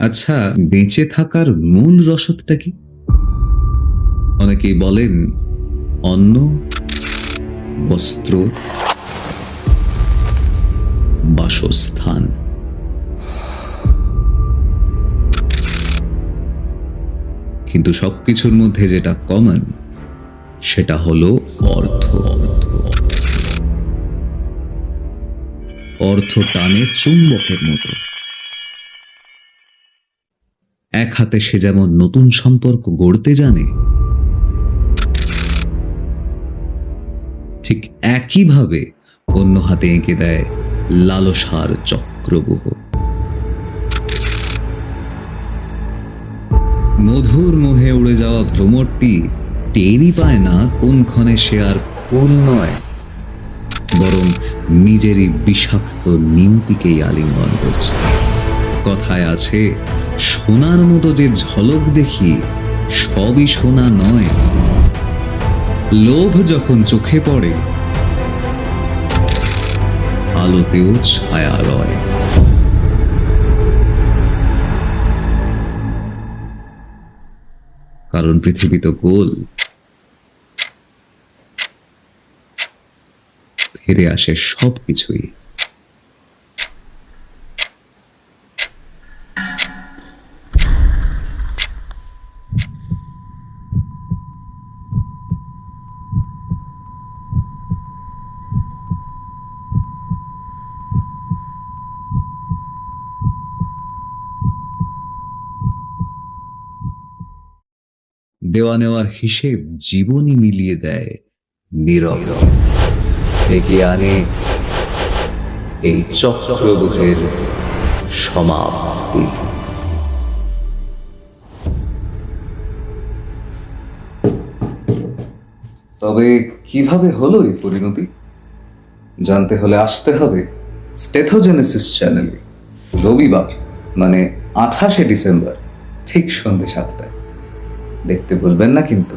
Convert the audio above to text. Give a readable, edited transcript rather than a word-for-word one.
আচ্ছা, বেঁচে থাকার মূল রসদটা কি? অনেকেই বলেন অন্ন, বস্ত্র, বাসস্থান। কিন্তু সবকিছুর মধ্যে যেটা কমন সেটা হলো অর্থ। অর্থ টানে চুম্বকের মতো। এক হাতে সে যেমন নতুন সম্পর্ক গড়তে জানে, ঠিক একইভাবে অন্য হাতে এঁকে দেয় লালসার চক্রব্যূহ। মধুর মোহে উড়ে যাওয়া ভ্রমরটি টেরই পায় না কোনক্ষণে সে আর ফুল নয়, বরং নিজেরই বিষাক্ত নিয়তিকেই আলিঙ্গন করছে। কথায় আছে, সোনার মতো যে ঝলক দেখি সবই সোনা নয়। লোভ যখন চোখে পড়ে, আলোতেও ছায়া রয়। কারণ পৃথিবী তো গোল, ফিরে আসে সবকিছুই। দেওয়া নেওয়ার হিসেব জীবনই মিলিয়ে দেয় নীরব। ডেকে আনে এই চক্রব্যূহের সমাপ্তি। তবে কিভাবে হলো এই পরিণতি জানতে হলে আসতে হবে স্টেথোজেনেসিস চ্যানেলে রবিবার মানে 28শে ডিসেম্বর ঠিক সন্ধ্যে 7টায়। দেখতে ভুলবেন না কিন্তু।